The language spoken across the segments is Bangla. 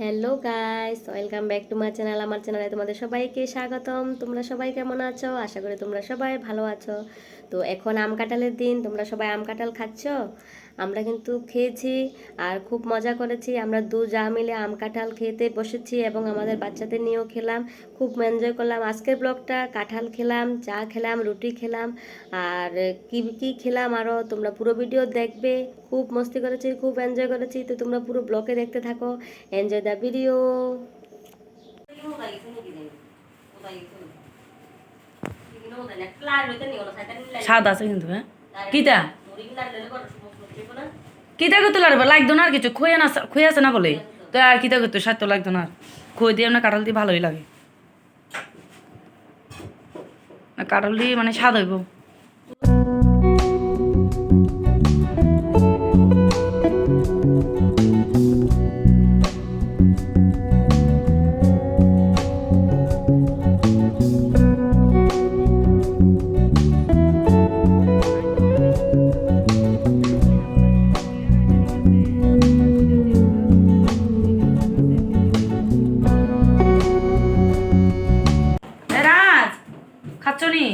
Hello guys, welcome back to my channel. আমার চ্যানেলে তোমাদের সবাইকে স্বাগতম। তোমরা সবাই কেমন আছো? আশা করি তোমরা সবাই ভালো আছো। তো এখন আম কাঁঠালের দিন, তোমরা সবাই আম কাঁঠাল খাচ্ছ। আমরা কিন্তু খেয়েছি আর খুব মজা করেছি। আমরা যা মিলে আম কাঁঠাল খেতে বসেছি এবং আমাদের বাচ্চাদের নিয়েও খেলাম, খুব এনজয় করলাম। আজকের ব্লগটা কাঁঠাল খেলাম, চা খেলাম, রুটি খেলাম, আর কি কি খেলাম আরও তোমরা পুরো ভিডিও দেখবে। খুব মস্তি করেছি, খুব এনজয় করেছি। তো তোমরা পুরো ব্লগে দেখতে থাকো, এনজয় দ্য ভিডিও। স্বাদ আছে কিন্তু হ্যাঁ কিতা কিতা করতে লাগবে লাগতো না আর কিছু খয়ে আছে না বলে তো আর কিতা করতে স্বাদ তো লাগতো না। খই দিয়ে না কাঁঠাল দিয়ে ভালোই লাগে, কাঁঠাল দিয়ে মানে স্বাদ হইব। রাজ খাচ্ছ নি?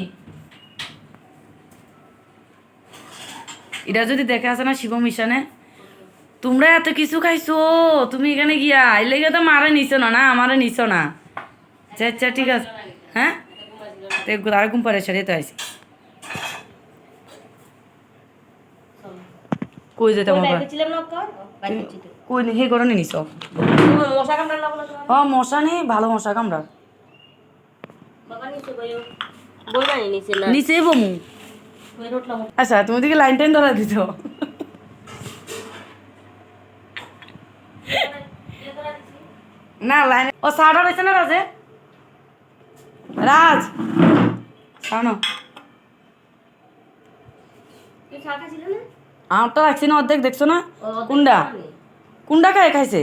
এটা যদি দেখে আসে না শিব মিশনে, তোমরা এত কিছু খাইছো, তুমি এখানে গিয়া এই লেগে তো মারে নিছো না, আমারে নিছো না। আচ্ছা ঠিক আছে, হ্যাঁ আর ঘুম পারে সেটাই তো আইসি। কই যেতে কই হে করে নিছ? মশা নেই, ভালো মশা কামড়া নিচে বমু। আচ্ছা তুমি দিকে লাইন টাইন ধরা দিত না লাইন ও সাড়া রয়েছে না রাজে রাজ শোনো আমটা রাখছি না অর্ধেক, দেখছো না? কুন্ডা কুন্ডা খায় খাইছে।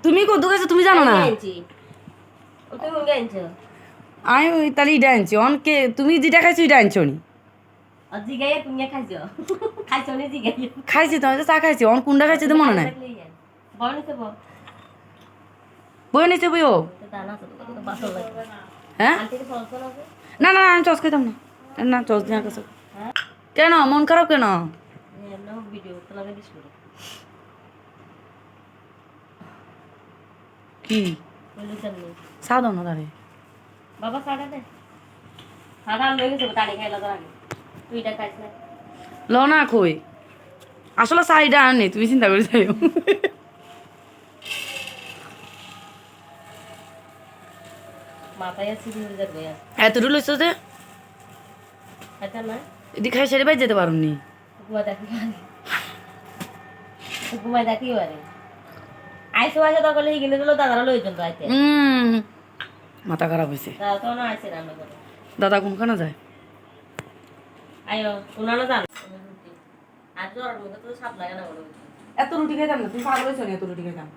তুমি কত খাইছো তুমি জানো না? আমি তাহলে ইটা আনছি অনকে, তুমি যেটা খাইছো এটা আনছো নি? খাইছি তো, আমি তো চা খাইছি, অন কুন্ডা খাইছি তো মনে নাই। বই নিচে বইও হ্যাঁ না না আমি চস খাইতাম না, না চস দিয়ে কাছে কেন মন খারাপ কেন? কি চা দাও না তারে বাবা সাড়া দে সাড়া লয়ে গেছে তাড়ি খাইলা তো আগে তুইটা খাইছ না ল না কই আসলে চাহিদা আর নেই, তুমি চিন্তা করে যাইও। মাথায় আছে দিন যাবে এতটুকু লইছো যে আচ্ছা না এদি খাই সেরে বাই যেতে পারো নি। ঘুমাই দেখি বারে আইসো আইসো তো কলে গিনে দিলো দাদারা লইজন তো আইতে মাথা খারাপ হয়েছে। দাদা তো না আইছে রান্না করে দাদা কোনখানে যায়? আইও কোনানো জান আর জ্বরের মধ্যে তো সাপ লাগে না বলে এত রুটি খাইতাম না, তুমি পাগল হয়েছো না? এত রুটি খাইতাম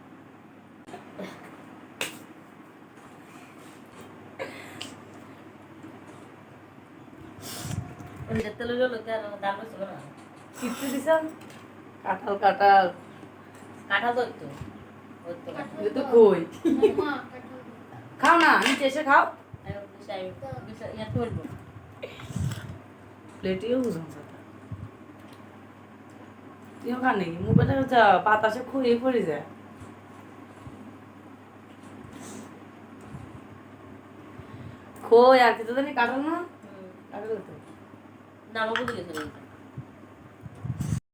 ওই দেখতে লইলো লোকে আর দাম লইছে না কিচ্ছু দিছাম কাঁঠাল কাঁঠাল কাটা দইতো ওই তো এটা তো কই খাও না নিচে এসে খাও আইও বিষয় ইয়া করব প্লেটেও বুঝাম তুইও খান নাকি? মুখটা হচ্ছে বাতাসে খুঁড়িয়ে পড়ে যায়। খই আর কিছু জানি কাটাল না কাটাল তো নামও বুঝে গেছে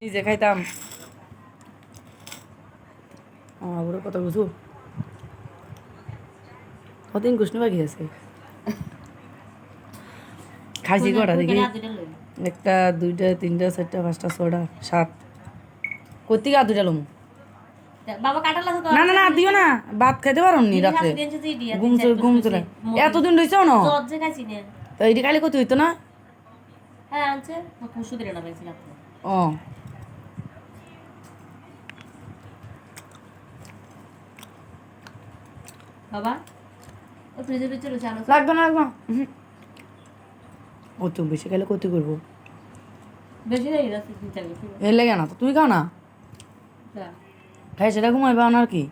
নিজে খাইতাম ওরা কত বুঝু কতদিন কুষ্ণ বাকি আছে। খাইছি কটা দেখি? একটা দুইটা তিনটা চারটা পাঁচটা ছটা সাত কোথেকে আর দুইটা লমু? বাবা কাটা লাগতো না না না দিও না, ভাত খাইতে পারো নি রাত্রে ঘুম চলে এতদিন রয়েছে না যে খাইছি না তো এটি কালি কত হইতো না? হ্যাঁ আনছে পরশু দিন না পাইছি রাত্রে ও বাবা ও ফ্রিজের ভিতরে রয়েছে আনো লাগবে না লাগবে না। ও তো বেশি খেলে ক্ষতি করবো। বেশি নেই রাতে চিন্তা করছি এর লেগে না তো তুমি খাও না খাই সেটা ঘুমাইবা না আর কি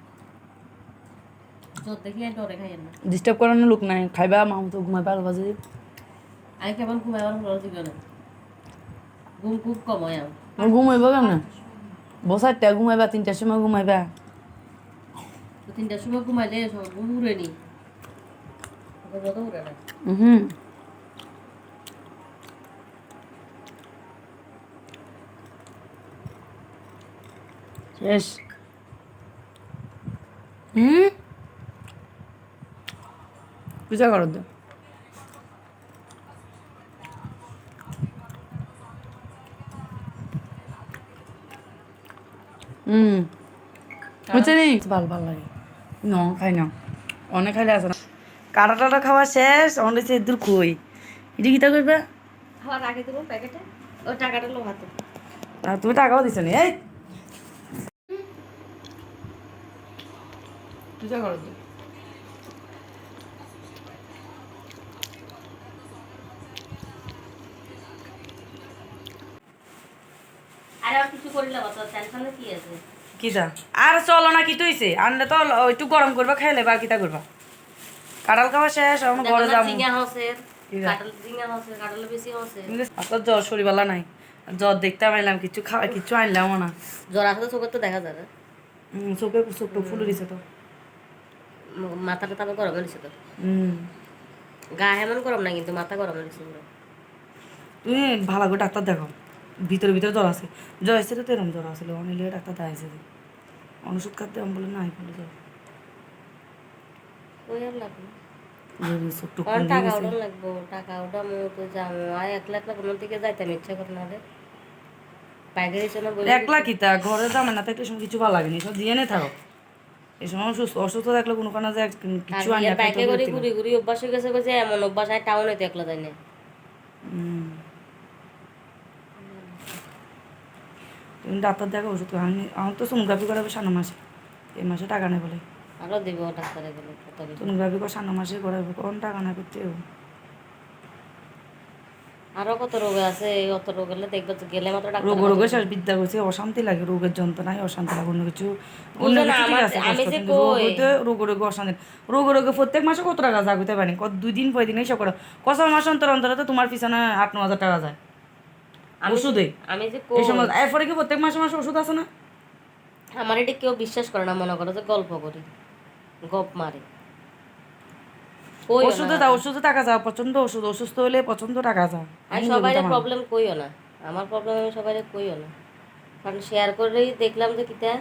জোর দেখলে ডরে খাই না ডিস্টার্ব করানোর লোক নাই খাইবা মাম তো ঘুমাইবা আলবা যদি আমি কেমন ঘুমাই আমার ভালো ছিল না ঘুম খুব কম হয় আমার ঘুমাইবা কেমন বসারটা ঘুমাইবা 3টার সময় ঘুমাইবা তো 3টার সময় ঘুমাইলে সব ঘুম উড়ে নি কত উড়ে না হুম শেষ পূজা করো তো বুঝছে নি ভালো ভালো লাগে ন খাই না অনেক খাইলে আছে না কাটা টাটা খাওয়া শেষ অনেক সে দূর কই এটি কিতা করবে খাবার রাখে দেবো প্যাকেটে ওই টাকাটা লো হাতে আর তুমি টাকাও দিছো নি এই পূজা করো তো আরে আর কিছু করিলে বাবা টেনশনে কি আছে কিতা আর চলো না কি তুইছে আনলে তো একটু গরম করবা খাইলে বা কিতা করবা কাঁঠাল খাওয়া শেষ এখন ঘরে যাবো ঝিঙা হসের কাঁঠাল ঝিঙা হসের কাঁঠাল বেশি হসে আপনার জ্বর শরীরবেলা নাই জ্বর দেখতে পাইলাম কিছু খাওয়া কিছু আনলাম না জ্বর আসলে চোখে তো দেখা যায় না চোখে চোখটা ফুলে দিছে তো মাথাটা তারপর গরম হয়েছে তো হুম গা এমন গরম না কিন্তু মাথা গরম হয়েছে তুমি ভালো করে ডাক্তার দেখো ভিতরে ভিতরে জ্বর আছে জ্বর আসছে তো এরকম জ্বর আসলে অনেক ডাক্তার দেখাইছে ওষুধ খাতে আমি বলে নাই বলে জ্বর ওই আর লাগবে চোখটা টাকা ওটা লাগবো টাকা ওটা মতো যাবো আর 1 লাখ কোনো দিকে যাইতাম ইচ্ছা করে না রে পাইকারি চলে বলে একলা কিতা ঘরে দামে না থাকলে সময় কিছু ভালো লাগেনি সব দিয়ে নে থাকো এই সময় অসুস্থ থাকলে কোনো কারণে যে কিছু আনি বাইকে করে ঘুরি ঘুরি অভ্যাস হয়ে গেছে যে এমন অভ্যাস হয় টাউনে তো একলা যাই না তুমি ডাক্তার দেখো ওষুধ আমার তো সোনোগ্রাফি করাবে 7 মাসে এই মাসে টাকা নেই বলে আরো দিব ডাক্তারে গেলে কত সোনোগ্রাফি করে 7 মাসে করাবে কোন টাকা না করতে আরো কত রোগ আছে অত রোগ হলে দেখবে গেলে মাত্র ডাক্তার রোগের শেষ বিদ্যা করছে অশান্তি লাগে রোগের যন্ত্রণায় অশান্তি লাগে অন্য কিছু আমি যে কই রোগে অশান্তি রোগে প্রত্যেক মাসে কত টাকা জাগুতে পারি কত 2 দিন 5 দিন এসব করে কত মাস অন্তর অন্তর তো তোমার পিছনে 8-9 হাজার টাকা যায় ওষুধে আমি যে এই সময় এরপরে কি প্রত্যেক মাসে মাসে ওষুধ আছে না আমার এটা কেউ বিশ্বাস করে না মনে করো যে গল্প করি গপ মারে ওষুধে টাকা যাও পছন্দ ওষুধ অসুস্থ হলে পছন্দ টাকা যাও আর সবাই প্রবলেম কইও না আমার প্রবলেম আমি সবাই কইও না কারণ শেয়ার করেই দেখলাম যে কিটা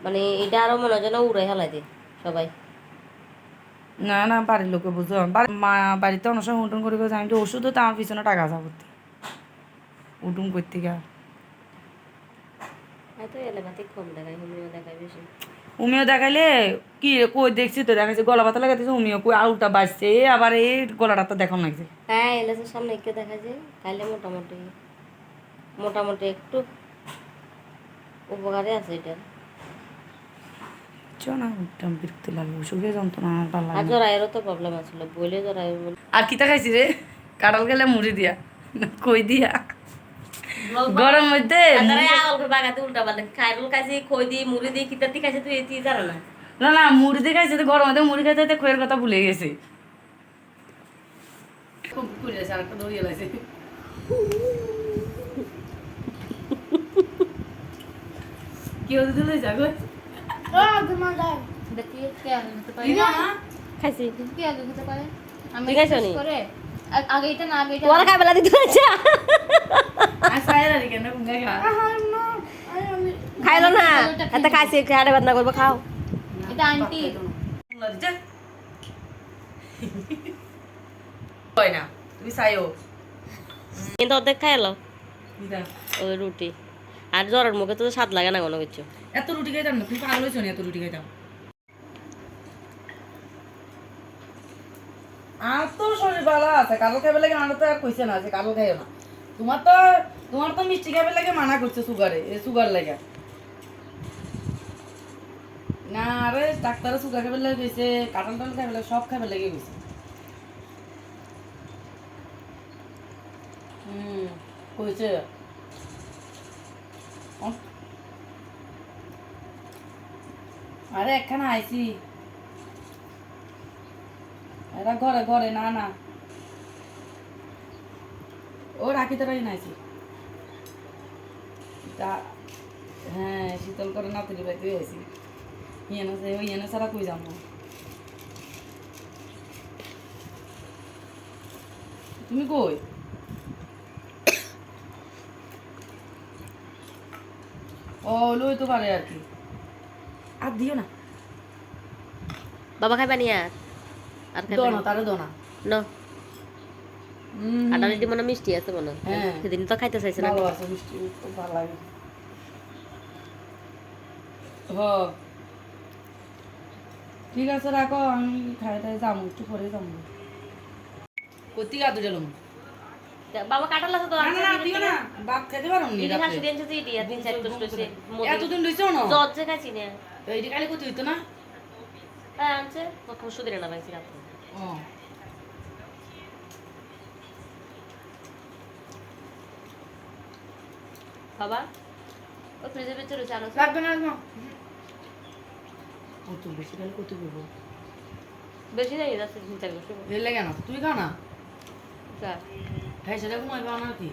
মানে এটা আরো মনে যেন উড়ে হেলাই দে সবাই না না বাড়ির লোকে বুঝো মা বাড়িতে অনেক সময় উঠুন করে আমি তো ওষুধও তো আমার পিছনে টাকা যাবো উঠুন করতে গা হয়তো এলোপ্যাথিক কম দেখায় হোমিও দেখায় বেশি হোমিও দেখাইলে কি কই দেখছি তো দেখাইছে গলা পাতা লাগাইছে হোমিও কই আউটা বাজছে আবার এই গলাটা তো দেখানো লাগছে হ্যাঁ এলএসের সামনে একটু দেখা যায় খাইলে মোটামুটি মোটামুটি একটু উপকারে আছে এটা না বিরক্তি লাগে ওষুধে যন্ত্রণা ভালো আর লাগে জরায়েরও তো প্রবলেম আছিল বইলে জরায়ের আর কিতা খাইছি রে কাঁঠাল খেলে মুড়ি দিয়া কই দিয়া গরম মধ্যে বাগাতে উল্টা পাল্টা খাইরুল খাইছি খই দিয়ে মুড়ি দিয়ে কিতাতি খাইছে তুই এটি জানো না না না মুড়ি দিয়ে খাইছে তো গরম মধ্যে মুড়ি খাইতে খয়ের কথা ভুলে গেছে খুব খুলে আছে আরেকটা দড়িয়ে লাগছে কি হতে দিলে যাগো খাইছি আমি ঠিক আছে নি করে আগে এটা না আগে এটা তোমার খাই বেলা দিতে হচ্ছে খাইলো না এত খাইছি খাড়ে বাদ না করবো খাও এটা আন্টি না তুমি চাইও কিন্তু অর্ধেক খাইলো ওই রুটি আর জ্বরের মুখে তো স্বাদ লাগে না কোনো কিছু এত রুটি খাইতাম না তুমি পাগল হয়েছো না এত রুটি খাইতাম আর তো শরীর ভালো আছে কালো খাইবে লাগে আমার তো আর কইছে না যে কালো খাইও না তোমার তো মিষ্টি খাইবে লাগে মানা করছে সুগার লাগে না আরে ডাক্তারে সুগার খাইবে লাগে কইছে কাঁঠাল টাল খাইবে লাগে সব খাইবে লাগে কইছে কইছে আরে একখানা আইছি এরা ঘরে ঘরে না না ও রাখি তারাই নাইছি হ্যাঁ শীতল করে নাতির বাড়িতে আইছি ইয়েনে ছাড়া কই যাবো তুমি কই ও লই তো পারে আর কি আর দিও না বাবা খাইবা নি আর আর খাইবা দোনা তারে দোনা না কাঁঠালের মনে মিষ্টি আছে মনে হয়। হ্যাঁ। সেদিন তো খাইতে চাইছে না ভালো আছে মিষ্টি খুব ভালো লাগে হ ঠিক আছে রাখো আমি খাইতে যাবো একটু পরে যাবো কতি গাদু গেলাম বাবা কাঁঠাল আছে তো না না না দিও না বাপ খেতে পারো নি ইডি হাসি দেন যদি ইডি আর তিন চার কষ্ট হইছে এতদিন রইছো না জজ যে খাইছি না এইটি কালি কত হইতো না হ্যাঁ আনছে পরশু দিন না ভাইছি রাতে ও বাবা ও ফ্রিজের ভিতরে রয়েছে আনো লাগবে না না কত বেশি কালি কত করবো বেশি নাই রাতে তিন চার কষ্ট এলে কেন তুই খাও না যা খাই সেটা ঘুমাই পাও না কি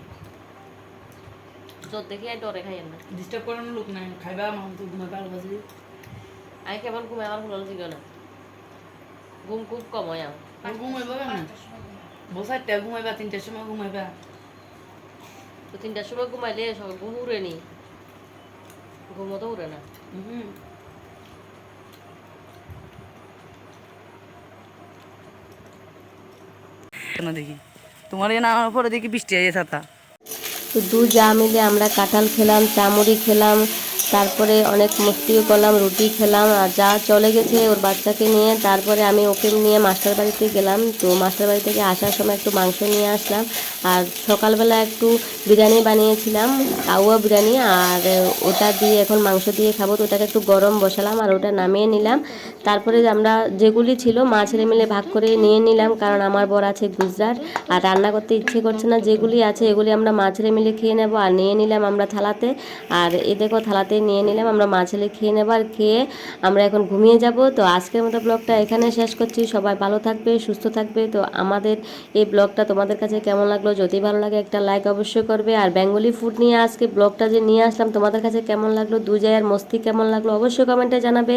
জজ দেখি আর ডরে খাই না ডিস্টার্ব করানো লোক নাই খাইবা মাম তো ঘুমাই পাও বাজে আমি কেমন ঘুমাই আমার হলো জিগো না ঘুম খুব কম হয় আমার আর ঘুমাইবা কেন বসাইতে ঘুমাইবা 3টার সময় ঘুমাইবা তো 3টার সময় ঘুমাইলে সব ঘুম উড়ে নি ঘুমও তো উড়ে না হুম কেন দেখি তোমার এ নামার পরে দেখি বৃষ্টি আইয়ে ছাতা তো দু যা মিলে আমরা কাঁঠাল খেলাম চামড়ি খেলাম তারপরে অনেক মস্তিও করলাম রুটি খেলাম আর যা চলে গেছে ওর বাচ্চাকে নিয়ে তারপরে আমি ওকে নিয়ে মাস্টার বাড়িতে গেলাম তো মাস্টার বাড়ি থেকে আসার সময় একটু মাংস নিয়ে আসলাম আর সকালবেলা একটু বিরিয়ানি বানিয়েছিলাম কাউয়া বিরিয়ানি আর ওটা দিয়ে এখন মাংস দিয়ে খাবো তো ওটাকে একটু গরম বসালাম আর ওটা নামিয়ে নিলাম তারপরে আমরা যেগুলি ছিল মা ছেলে মিলে ভাগ করে নিয়ে নিলাম কারণ আমার বর আছে গুজরাট আর রান্না করতে ইচ্ছে করছে না যেগুলি আছে এগুলি আমরা মা ছেলে মিলে খেয়ে নেবো আর নিয়ে নিলাম আমরা থালাতে আর এ দেখো থালাতে নিয়ে নিলাম আমরা মা ছেলে খেয়ে নেবো আর খেয়ে আমরা এখন ঘুমিয়ে যাব তো আজকের মতো ব্লগটা এখানে শেষ করছি সবাই ভালো থাকবে সুস্থ থাকবে তো আমাদের এই ব্লগটা তোমাদের কাছে কেমন লাগলো যদি ভালো লাগে একটা লাইক অবশ্যই করবে আর বেঙ্গলি ফুড নিয়ে আজকে ব্লগটা যে নিয়ে আসলাম তোমাদের কাছে কেমন লাগলো দু জায়গার মস্তি কেমন লাগলো অবশ্যই কমেন্টে জানাবে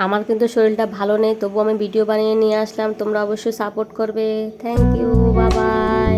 আমার কিন্তু শরীরটা ভালো নেই তবু আমি ভিডিও বানিয়ে নিয়ে আসলাম তোমরা অবশ্যই সাপোর্ট করবে থ্যাংক ইউ বাই বাই